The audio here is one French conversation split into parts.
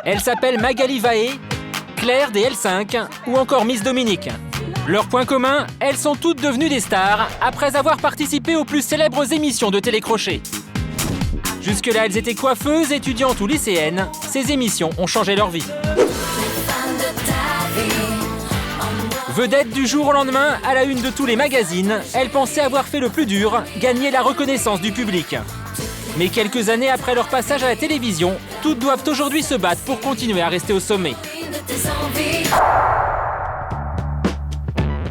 Elles s'appellent Magali Vaé, Claire des L5 ou encore Miss Dominique. Leur point commun, elles sont toutes devenues des stars après avoir participé aux plus célèbres émissions de télécrochet. Jusque-là, elles étaient coiffeuses, étudiantes ou lycéennes. Ces émissions ont changé leur vie. Vedettes du jour au lendemain, à la une de tous les magazines, elles pensaient avoir fait le plus dur, gagner la reconnaissance du public. Mais quelques années après leur passage à la télévision, toutes doivent aujourd'hui se battre pour continuer à rester au sommet.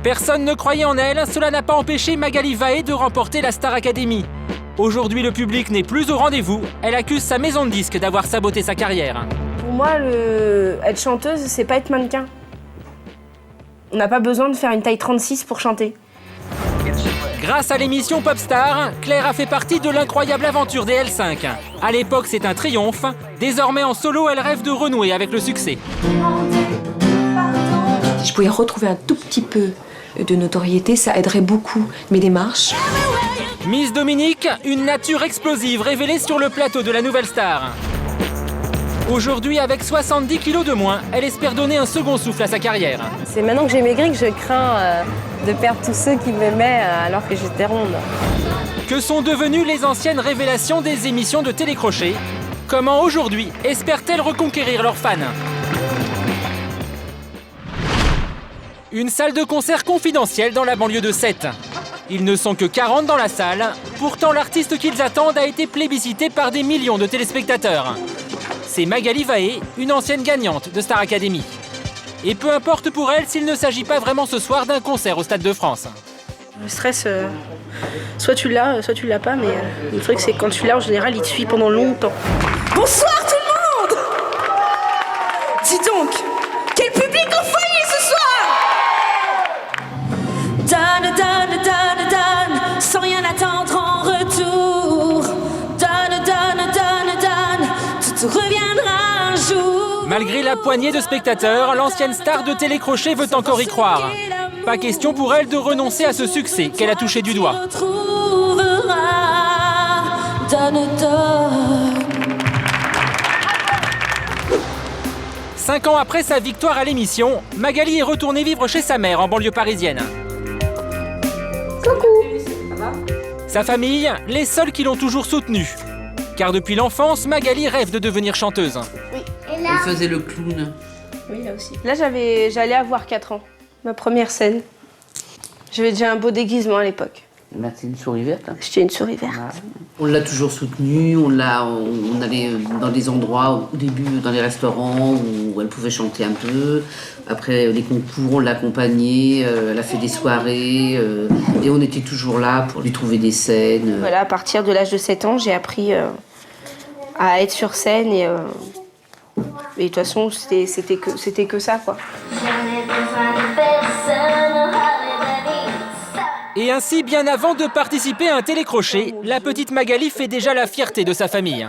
Personne ne croyait en elle, cela n'a pas empêché Magali Vaé de remporter la Star Academy. Aujourd'hui, le public n'est plus au rendez-vous. Elle accuse sa maison de disques d'avoir saboté sa carrière. Pour moi, être chanteuse, c'est pas être mannequin. On n'a pas besoin de faire une taille 36 pour chanter. Grâce à l'émission Popstar, Claire a fait partie de l'incroyable aventure des L5. À l'époque, c'est un triomphe. Désormais, en solo, elle rêve de renouer avec le succès. Si je pouvais retrouver un tout petit peu de notoriété, ça aiderait beaucoup mes démarches. Miss Dominique, une nature explosive révélée sur le plateau de la Nouvelle Star. Aujourd'hui, avec 70 kilos de moins, elle espère donner un second souffle à sa carrière. C'est maintenant que j'ai maigri que je crains de perdre tous ceux qui m'aimaient alors que j'étais ronde. Que sont devenues les anciennes révélations des émissions de télécrochet? Comment aujourd'hui espèrent-elles reconquérir leurs fans? Une salle de concert confidentielle dans la banlieue de Sète. Ils ne sont que 40 dans la salle. Pourtant, l'artiste qu'ils attendent a été plébiscité par des millions de téléspectateurs. C'est Magali Vaé, une ancienne gagnante de Star Academy. Et peu importe pour elle s'il ne s'agit pas vraiment ce soir d'un concert au Stade de France. Le stress, soit tu l'as pas, mais le truc c'est que quand tu l'as, en général, il te suit pendant longtemps. Bonsoir tout le monde! Dis donc, quel public en folie ce soir! Donne, donne, donne, donne, sans rien attendre en retour. Donne, donne, donne, donne, tout reviendra un jour. Malgré la poignée de spectateurs, l'ancienne star de télécrochet veut encore y croire. Pas question pour elle de renoncer à ce succès qu'elle a touché du doigt. Donne, donne. 5 ans après sa victoire à l'émission, Magali est retournée vivre chez sa mère en banlieue parisienne. Sa famille, les seuls qui l'ont toujours soutenue. Car depuis l'enfance, Magali rêve de devenir chanteuse. Elle faisait le clown. Oui, là aussi. Là, j'allais avoir 4 ans. Ma première scène. J'avais déjà un beau déguisement à l'époque. Bah, c'est une souris verte. Hein. J'étais une souris verte. Ah. On l'a toujours soutenue. On allait dans des endroits, au début dans les restaurants où elle pouvait chanter un peu. Après les concours, on l'accompagnait. Elle a fait des soirées. Et on était toujours là pour lui trouver des scènes. Voilà, à partir de l'âge de 7 ans, j'ai appris à être sur scène et de toute façon, c'était que ça, quoi. Et ainsi, bien avant de participer à un télécrochet, la petite Magali fait déjà la fierté de sa famille.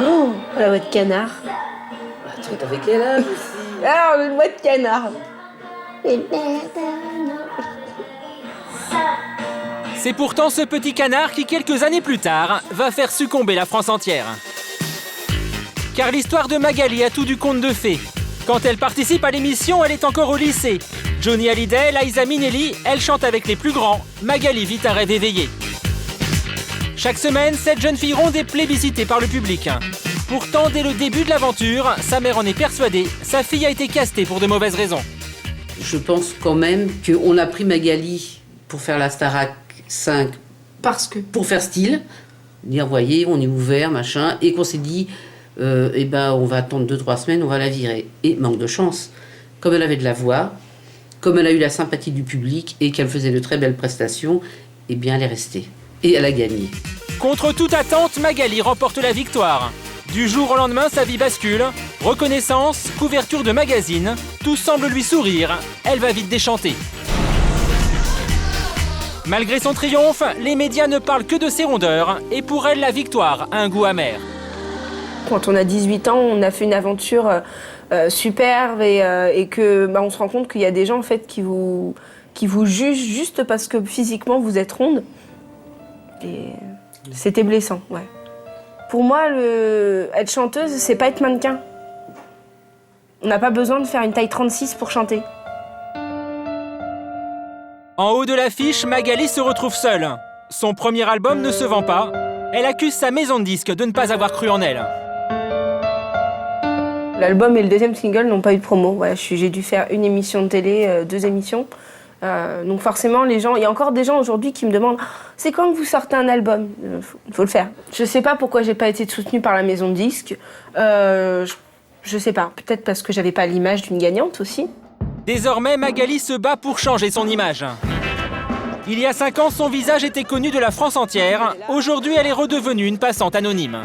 Oh, la voix de canard. Tu t'avais quel âge aussi? Ah, une voix de canard. C'est pourtant ce petit canard qui, quelques années plus tard, va faire succomber la France entière. Car l'histoire de Magali a tout du conte de fées. Quand elle participe à l'émission, elle est encore au lycée. Johnny Hallyday, Liza Minnelli, elle chante avec les plus grands. Magali vit un rêve éveillé. Chaque semaine, cette jeune fille ronde est plébiscitée par le public. Pourtant, dès le début de l'aventure, sa mère en est persuadée, sa fille a été castée pour de mauvaises raisons. Je pense quand même qu'on a pris Magali pour faire la Starac 5 pour faire style, dire voyez on est ouvert machin, et qu'on s'est dit on va attendre 2-3 semaines, on va la virer. Et manque de chance, comme elle avait de la voix, comme elle a eu la sympathie du public et qu'elle faisait de très belles prestations, eh bien elle est restée et elle a gagné. Contre toute attente, Magali remporte la victoire. Du jour au lendemain, sa vie bascule. Reconnaissance, couverture de magazine, tout semble lui sourire. Elle va vite déchanter. Malgré son triomphe, les médias ne parlent que de ses rondeurs et pour elle, la victoire a un goût amer. Quand on a 18 ans, on a fait une aventure superbe et que on se rend compte qu'il y a des gens en fait qui vous jugent juste parce que physiquement vous êtes ronde. Et c'était blessant, ouais. Pour moi, être chanteuse, c'est pas être mannequin. On n'a pas besoin de faire une taille 36 pour chanter. En haut de l'affiche, Magali se retrouve seule. Son premier album ne se vend pas. Elle accuse sa maison de disques de ne pas avoir cru en elle. L'album et le deuxième single n'ont pas eu de promo. Voilà, j'ai dû faire une émission de télé, 2 émissions. Donc forcément, les gens, il y a encore des gens aujourd'hui qui me demandent « C'est quand que vous sortez un album ?» Il faut le faire. Je sais pas pourquoi j'ai pas été soutenue par la maison de disques. Je sais pas. Peut-être parce que j'avais pas l'image d'une gagnante aussi. Désormais, Magali se bat pour changer son image. Il y a 5 ans, son visage était connu de la France entière. Aujourd'hui, elle est redevenue une passante anonyme.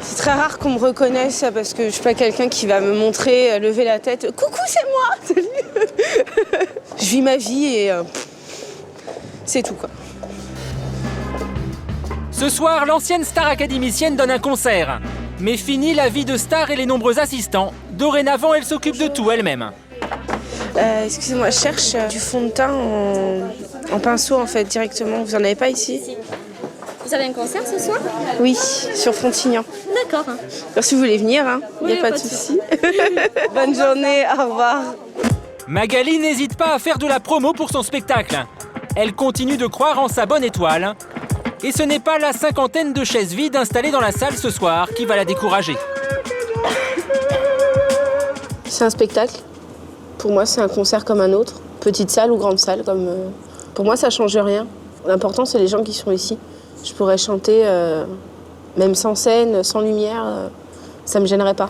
C'est très rare qu'on me reconnaisse parce que je suis pas quelqu'un qui va me montrer, lever la tête. « Coucou, c'est moi !» Salut. Je vis ma vie et c'est tout, quoi. Ce soir, l'ancienne star académicienne donne un concert. Mais fini la vie de star et les nombreux assistants. Dorénavant, elle s'occupe de tout elle-même. Excusez-moi, je cherche du fond de teint en pinceau, en fait, directement. Vous en avez pas ici? Vous avez un concert ce soir? Oui, sur Frontignan. D'accord. Alors, si vous voulez venir, hein, il n'y a pas de souci. Bonne journée, au revoir. Magali n'hésite pas à faire de la promo pour son spectacle. Elle continue de croire en sa bonne étoile. Et ce n'est pas la 50aine de chaises vides installées dans la salle ce soir qui va la décourager. C'est un spectacle. Pour moi, c'est un concert comme un autre. Petite salle ou grande salle. Pour moi, ça ne change rien. L'important, c'est les gens qui sont ici. Je pourrais chanter, même sans scène, sans lumière, ça ne me gênerait pas.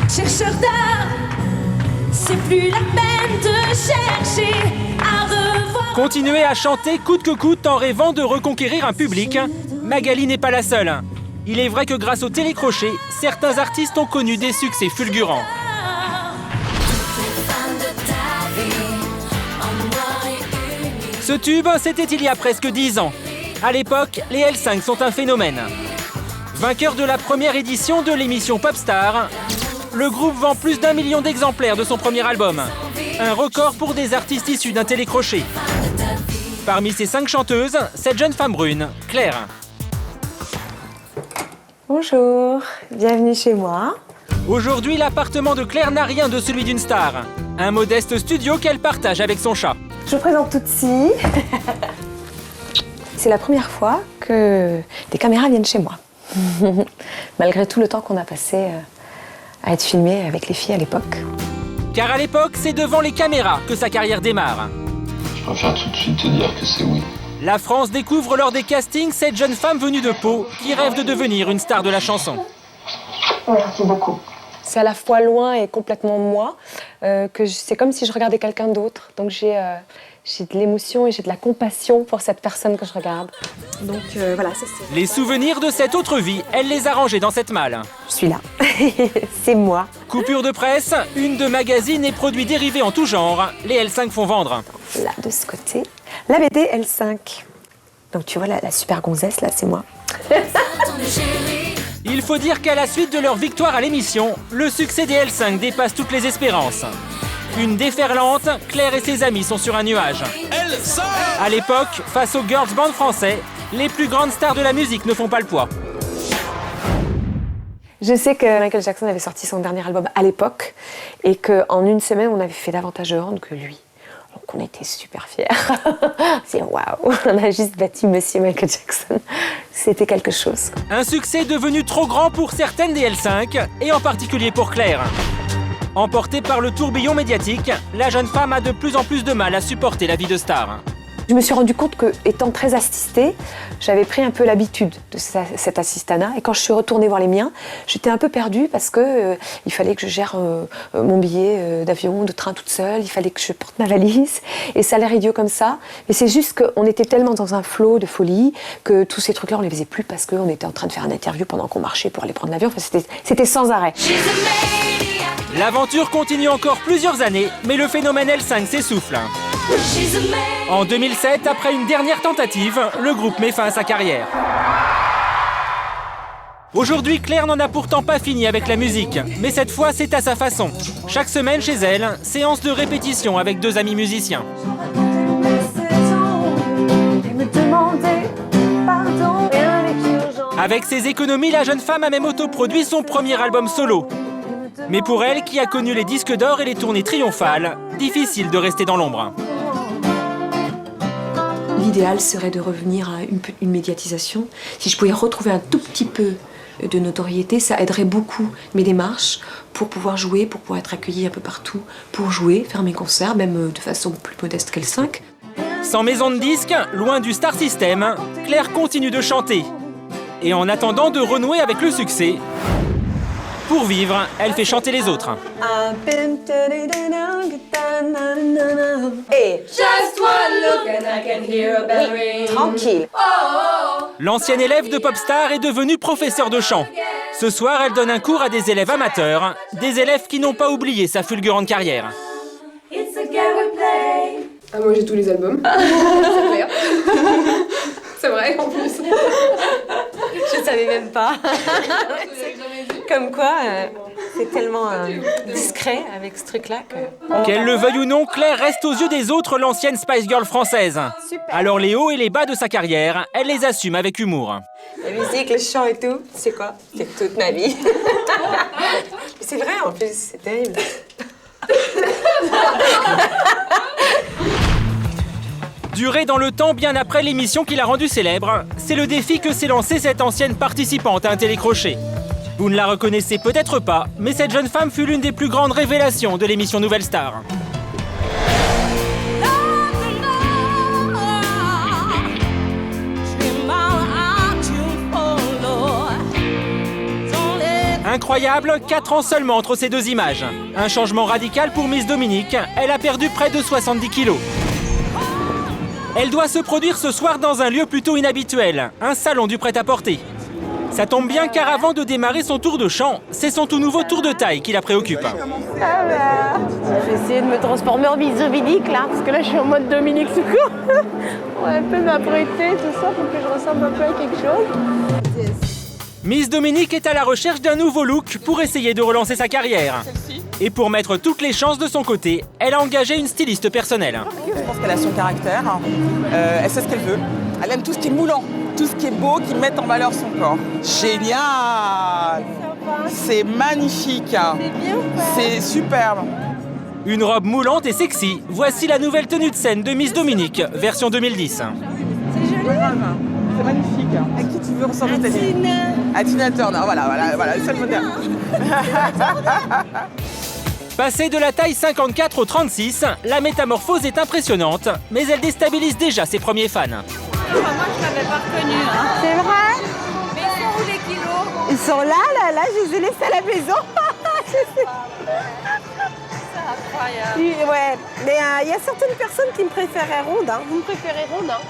Chercheur d'art, c'est plus la peine de chercher à revoir. Continuer à chanter coûte que coûte en rêvant de reconquérir un public. Magali n'est pas la seule. Il est vrai que grâce au télécrochet, certains artistes ont connu des succès fulgurants. Ce tube, c'était il y a presque 10 ans. À l'époque, les L5 sont un phénomène. Vainqueur de la première édition de l'émission Popstar, le groupe vend plus d'1 million d'exemplaires de son premier album. Un record pour des artistes issus d'un télécrochet. Parmi ces 5 chanteuses, cette jeune femme brune, Claire. Bonjour, bienvenue chez moi. Aujourd'hui, l'appartement de Claire n'a rien de celui d'une star. Un modeste studio qu'elle partage avec son chat. Je vous présente Tootsie. C'est la première fois que des caméras viennent chez moi. Malgré tout le temps qu'on a passé à être filmé avec les filles à l'époque. Car à l'époque, c'est devant les caméras que sa carrière démarre. Je préfère tout de suite te dire que c'est oui. La France découvre lors des castings cette jeune femme venue de Pau qui rêve de devenir une star de la chanson. Merci beaucoup. C'est à la fois loin et complètement moi, c'est comme si je regardais quelqu'un d'autre. Donc j'ai de l'émotion et j'ai de la compassion pour cette personne que je regarde. Donc voilà, ça c'est... Les souvenirs de cette autre vie, elle les a rangés dans cette malle. Je suis là, c'est moi. Coupure de presse, une de magazines et produits dérivés en tout genre, les L5 font vendre. Là, de ce côté, la BD L5. Donc tu vois, la super gonzesse, là, c'est moi. Il faut dire qu'à la suite de leur victoire à l'émission, le succès des L5 dépasse toutes les espérances. Une déferlante, Claire et ses amis sont sur un nuage. L5 ! À l'époque, face aux girls band français, les plus grandes stars de la musique ne font pas le poids. Je sais que Michael Jackson avait sorti son dernier album à l'époque et qu'en une semaine, on avait fait davantage de ventes que lui. Donc on était super fiers. C'est waouh, on a juste battu Monsieur Michael Jackson. C'était quelque chose. Un succès devenu trop grand pour certaines des L5 et en particulier pour Claire. Emportée par le tourbillon médiatique, la jeune femme a de plus en plus de mal à supporter la vie de star. Je me suis rendu compte qu'étant très assistée, j'avais pris un peu l'habitude de cet assistanat. Et quand je suis retournée voir les miens, j'étais un peu perdue parce qu'il fallait que je gère mon billet d'avion, de train toute seule. Il fallait que je porte ma valise. Et ça a l'air idiot comme ça. Mais c'est juste qu'on était tellement dans un flot de folie que tous ces trucs-là, on les faisait plus parce qu'on était en train de faire une interview pendant qu'on marchait pour aller prendre l'avion. Enfin, c'était sans arrêt. L'aventure continue encore plusieurs années, mais le phénomène L5 s'essouffle. En 2007, après une dernière tentative, le groupe met fin à sa carrière. Aujourd'hui, Claire n'en a pourtant pas fini avec la musique, mais cette fois, c'est à sa façon. Chaque semaine chez elle, séance de répétition avec 2 amis musiciens. Avec ses économies, la jeune femme a même autoproduit son premier album solo. Mais pour elle, qui a connu les disques d'or et les tournées triomphales, difficile de rester dans l'ombre. L'idéal serait de revenir à une médiatisation. Si je pouvais retrouver un tout petit peu de notoriété, ça aiderait beaucoup mes démarches pour pouvoir jouer, pour pouvoir être accueillie un peu partout, pour jouer, faire mes concerts, même de façon plus modeste qu'L5. Sans maison de disques, loin du star system, Claire continue de chanter. Et en attendant de renouer avec le succès, pour vivre, elle fait chanter les autres. Et tranquille. L'ancienne élève de Popstar est devenue professeure de chant. Ce soir, elle donne un cours à des élèves amateurs, des élèves qui n'ont pas oublié sa fulgurante carrière. Ah, moi j'ai tous les albums. C'est clair. C'est vrai en plus. Je savais même pas. Comme quoi, c'est tellement discret avec ce truc-là que... Qu'elle le veuille ou non, Claire reste aux yeux des autres l'ancienne Spice Girl française. Alors les hauts et les bas de sa carrière, elle les assume avec humour. La musique, le chant et tout, c'est quoi? C'est toute ma vie. C'est vrai en plus, c'est terrible. Durer dans le temps bien après l'émission qui l'a rendue célèbre, c'est le défi que s'est lancé cette ancienne participante à un télécrochet. Vous ne la reconnaissez peut-être pas, mais cette jeune femme fut l'une des plus grandes révélations de l'émission Nouvelle Star. Incroyable, 4 ans seulement entre ces deux images. Un changement radical pour Miss Dominique, elle a perdu près de 70 kilos. Elle doit se produire ce soir dans un lieu plutôt inhabituel, un salon du prêt-à-porter. Ça tombe bien car avant de démarrer son tour de chant, c'est son tout nouveau tour de taille qui la préoccupe. Je vais essayer de me transformer en Miss Dominique là, parce que là je suis en mode Dominique tout court. On va un peu m'apprêter, tout ça, pour que je ressemble un peu à quelque chose. Miss Dominique est à la recherche d'un nouveau look pour essayer de relancer sa carrière. Et pour mettre toutes les chances de son côté, elle a engagé une styliste personnelle. Je pense qu'elle a son caractère, elle sait ce qu'elle veut. Elle aime tout ce qui est moulant, tout ce qui est beau, qui met en valeur son corps. Génial! C'est magnifique! C'est superbe! Une robe moulante et sexy, voici la nouvelle tenue de scène de Miss Dominique, version 2010. C'est joli! C'est magnifique! À qui tu veux ressembler ta vie? À Tina Turner, voilà, c'est le modèle. Passée de la taille 54 au 36, la métamorphose est impressionnante, mais elle déstabilise déjà ses premiers fans. Moi, je l'avais pas reconnu. Hein. C'est vrai? Mais ils sont où les kilos? Ils sont là, je les ai laissés à la maison. C'est incroyable. Ouais, mais il y a certaines personnes qui me préféraient ronde. Hein. Vous me préférez ronde, hein?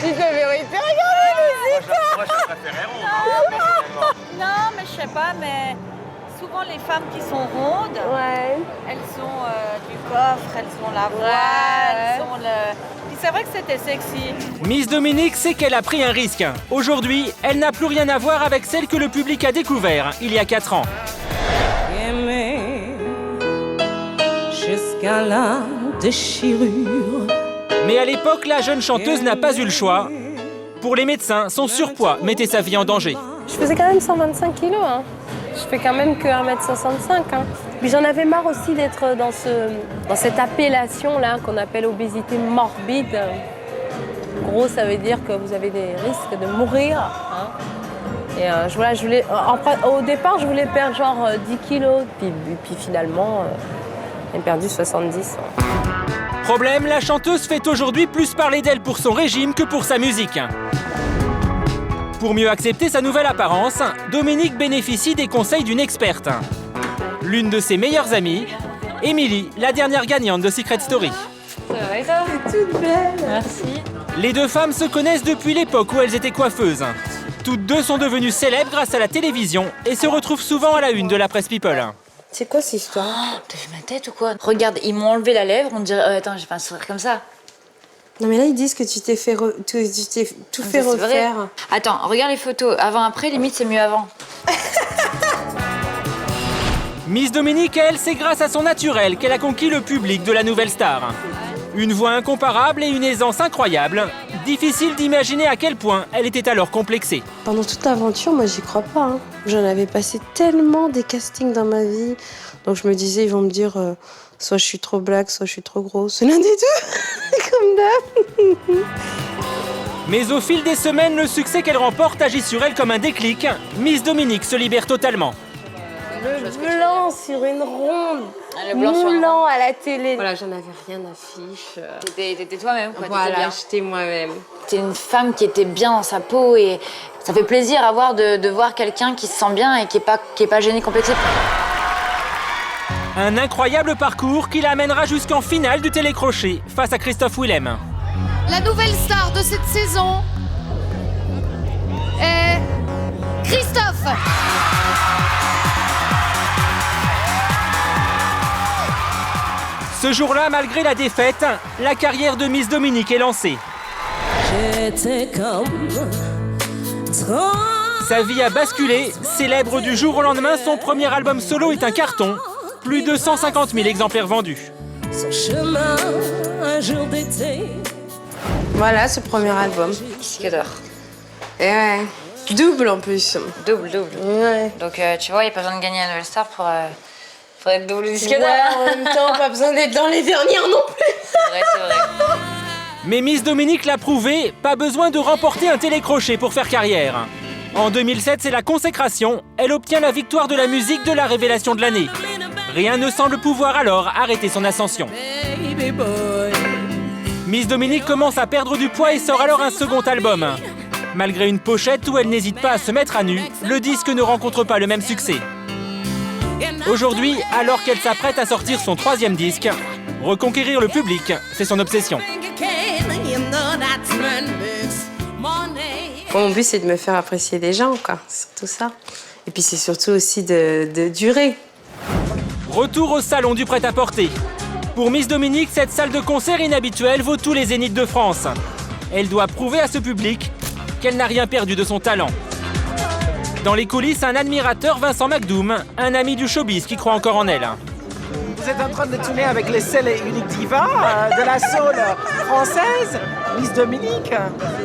C'est la vérité, regardez les Moi, je préférais ronde. Non, mais je sais pas, mais souvent les femmes qui sont rondes, elles ont du coffre, elles ont la voix, elles ont le... Puis c'est vrai que c'était sexy. Miss Dominique sait qu'elle a pris un risque. Aujourd'hui, elle n'a plus rien à voir avec celle que le public a découvert il y a 4 ans. Jusqu'à la déchirure. Mais à l'époque, la jeune chanteuse n'a pas eu le choix. Pour les médecins, son surpoids mettait sa vie en danger. Je faisais quand même 125 kilos. Hein. Je fais quand même que 1m65. Hein. Puis j'en avais marre aussi d'être dans cette appellation-là qu'on appelle obésité morbide. Gros, ça veut dire que vous avez des risques de mourir. Hein. Et je voulais, au départ, je voulais perdre genre 10 kilos. Puis finalement, j'ai perdu 70. Problème, la chanteuse fait aujourd'hui plus parler d'elle pour son régime que pour sa musique. Pour mieux accepter sa nouvelle apparence, Dominique bénéficie des conseils d'une experte. L'une de ses meilleures amies, Émilie, la dernière gagnante de Secret Story. Ça va et toi? Toute belle. Merci. Les deux femmes se connaissent depuis l'époque où elles étaient coiffeuses. Toutes deux sont devenues célèbres grâce à la télévision et se retrouvent souvent à la une de la presse People. C'est quoi cette histoire? Oh, t'as vu ma tête ou quoi? Regarde, ils m'ont enlevé la lèvre, on dirait... attends, j'ai pas un sourire comme ça. Non mais là ils disent que tu t'es fait tout fait refaire. Attends, regarde les photos. Avant-après, limite c'est mieux avant. Miss Dominique, elle, c'est grâce à son naturel qu'elle a conquis le public de la Nouvelle Star. Une voix incomparable et une aisance incroyable, Difficile d'imaginer à quel point elle était alors complexée. Pendant toute l'aventure, moi j'y crois pas. Hein. J'en avais passé tellement des castings dans ma vie. Donc je me disais, ils vont me dire soit je suis trop black, soit je suis trop grosse. L'un des deux, comme d'hab. Mais au fil des semaines, le succès qu'elle remporte agit sur elle comme un déclic. Miss Dominique se libère totalement. Le blanc sur une ronde, Le blanc sur une moulant à la télé. Voilà, j'en avais rien à fiche. T'étais toi-même, quoi. Voilà, j'étais moi-même. T'es une femme qui était bien dans sa peau et ça fait plaisir à voir de voir quelqu'un qui se sent bien et qui est pas gêné, complexé. Un incroyable parcours qui l'amènera jusqu'en finale du télécrochet face à Christophe Willem. La nouvelle star de cette saison est Christophe. Ce jour-là, malgré la défaite, la carrière de Miss Dominique est lancée. Sa vie a basculé, célèbre du jour au lendemain, son premier album solo est un carton. Plus de 150 000 exemplaires vendus. Voilà, ce premier album. Disque d'or. Et ouais, double en plus. Double. Ouais. Donc tu vois, il n'y a pas besoin de gagner la nouvelle star pour être double disque d'or. Ouais, en même temps, pas besoin d'être dans les dernières non plus. C'est vrai. Mais Miss Dominique l'a prouvé, pas besoin de remporter un télécrochet pour faire carrière. En 2007, c'est la consécration. Elle obtient la victoire de la musique de la révélation de l'année. Rien ne semble pouvoir alors arrêter son ascension. Miss Dominique commence à perdre du poids et sort alors un second album. Malgré une pochette où elle n'hésite pas à se mettre à nu, le disque ne rencontre pas le même succès. Aujourd'hui, alors qu'elle s'apprête à sortir son troisième disque, reconquérir le public, c'est son obsession. Mon but, c'est de me faire apprécier des gens, quoi. C'est surtout ça. Et puis, c'est surtout aussi de durer. Retour au salon du prêt-à-porter. Pour Miss Dominique, cette salle de concert inhabituelle vaut tous les zéniths de France. Elle doit prouver à ce public qu'elle n'a rien perdu de son talent. Dans les coulisses, un admirateur, Vincent McDoom, un ami du showbiz qui croit encore en elle. Vous êtes en train de tourner avec les seules et uniques divas de la soul française, Miss Dominique.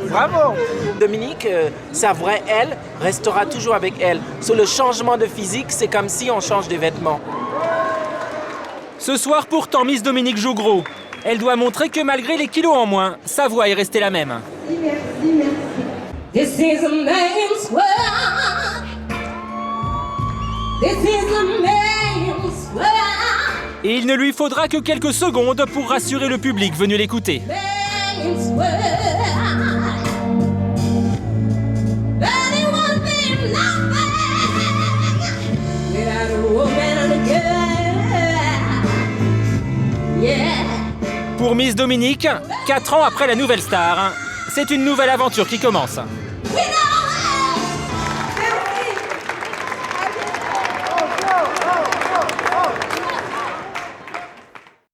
Bravo. Dominique, sa vraie elle restera toujours avec elle. Sur le changement de physique, c'est comme si on change de vêtements. Ce soir, pourtant, Miss Dominique joue gros. Elle doit montrer que malgré les kilos en moins, sa voix est restée la même. Merci. This is a man's world. This is a man's world. Et il ne lui faudra que quelques secondes pour rassurer le public venu l'écouter. Man's world. But it won't be nothing without a woman and a girl. Yeah. Pour Miss Dominique, 4 ans après la nouvelle star, c'est une nouvelle aventure qui commence.